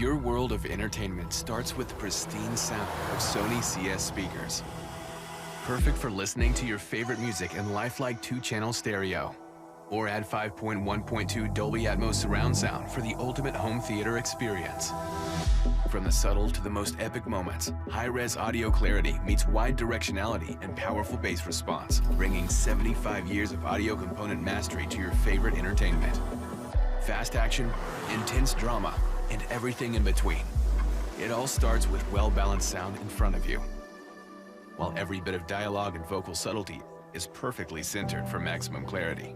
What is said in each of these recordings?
Your world of entertainment starts with the pristine sound of Sony CS speakers. Perfect for listening to your favorite music in lifelike 2-channel stereo. Or add 5.1.2 Dolby Atmos surround sound for the ultimate home theater experience. From the subtle to the most epic moments, high-res audio clarity meets wide directionality and powerful bass response, bringing 75 years of audio component mastery to your favorite entertainment. Fast action, intense drama, and everything in between. It all starts with well-balanced sound in front of you, while every bit of dialogue and vocal subtlety is perfectly centered for maximum clarity.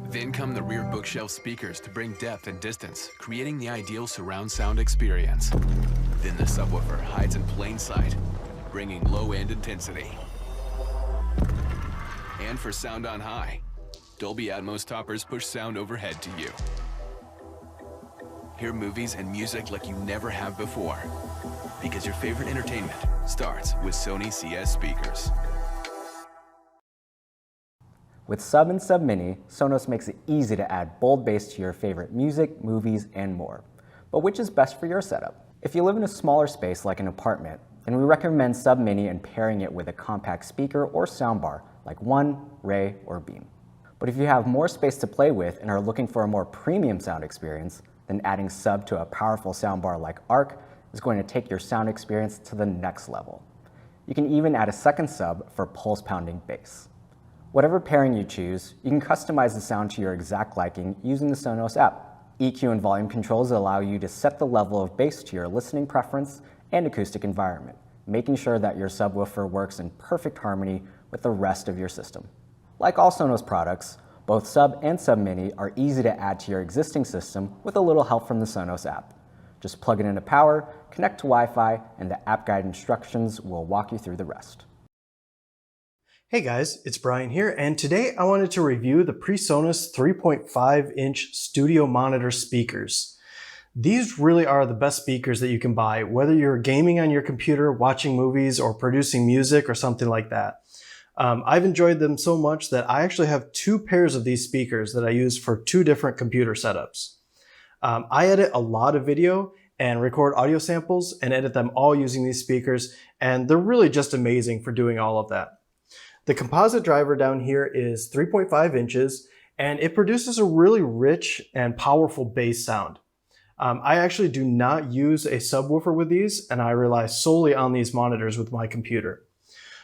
Then come the rear bookshelf speakers to bring depth and distance, creating the ideal surround sound experience. Then the subwoofer hides in plain sight, bringing low-end intensity. And for sound on high, Dolby Atmos toppers push sound overhead to you. Hear movies and music like you never have before, because your favorite entertainment starts with Sony CS speakers. With Sub and Sub Mini, Sonos makes it easy to add bold bass to your favorite music, movies, and more. But which is best for your setup? If you live in a smaller space like an apartment, then we recommend Sub Mini and pairing it with a compact speaker or soundbar like One, Ray, or Beam. But if you have more space to play with and are looking for a more premium sound experience, then adding Sub to a powerful soundbar like Arc is going to take your sound experience to the next level. You can even add a second sub for pulse-pounding bass. Whatever pairing you choose, you can customize the sound to your exact liking using the Sonos app. EQ and volume controls allow you to set the level of bass to your listening preference and acoustic environment, making sure that your subwoofer works in perfect harmony with the rest of your system. Like all Sonos products, both Sub and Sub Mini are easy to add to your existing system with a little help from the Sonos app. Just plug it into power, connect to Wi-Fi, and the app guide instructions will walk you through the rest. Hey guys, it's Brian here, and today I wanted to review the Presonus 3.5-inch studio monitor speakers. These really are the best speakers that you can buy, whether you're gaming on your computer, watching movies, or producing music or something like that. I've enjoyed them so much that I actually have 2 pairs of these speakers that I use for 2 different computer setups. I edit a lot of video and record audio samples and edit them all using these speakers, and they're really just amazing for doing all of that. The composite driver down here is 3.5 inches, and it produces a really rich and powerful bass sound. I actually do not use a subwoofer with these, and I rely solely on these monitors with my computer.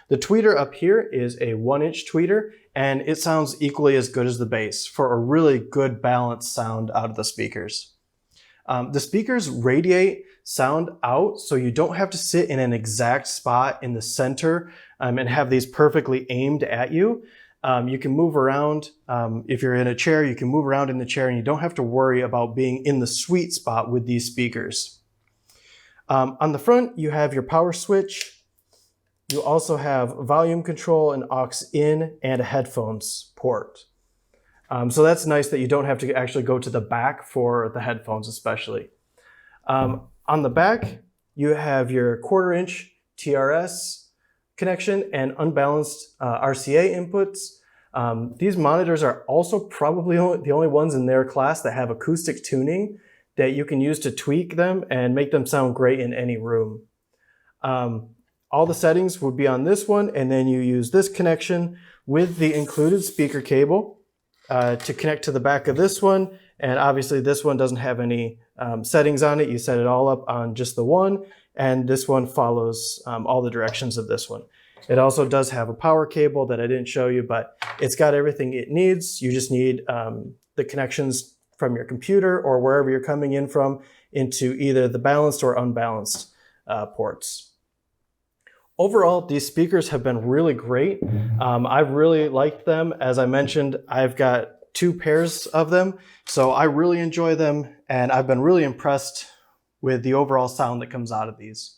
The tweeter up here is a 1-inch tweeter, and it sounds equally as good as the bass for a really good balanced sound out of the speakers. The speakers radiate sound out, so you don't have to sit in an exact spot in the center and have these perfectly aimed at you. You can move around. If you're in a chair, you can move around in the chair, and you don't have to worry about being in the sweet spot with these speakers. On the front, you have your power switch. You also have volume control, an aux in, and a headphones port. So that's nice that you don't have to actually go to the back for the headphones especially. On the back, you have your 1/4-inch TRS connection and unbalanced RCA inputs. These monitors are also probably the only ones in their class that have acoustic tuning that you can use to tweak them and make them sound great in any room. All the settings would be on this one, and then you use this connection with the included speaker cable to connect to the back of this one. And obviously this one doesn't have any settings on it. You set it all up on just the one, and this one follows all the directions of this one. It also does have a power cable that I didn't show you, but it's got everything it needs. You just need the connections from your computer or wherever you're coming in from into either the balanced or unbalanced ports. Overall, these speakers have been really great. I've really liked them. As I mentioned, I've got 2 pairs of them, so I really enjoy them, and I've been really impressed with the overall sound that comes out of these.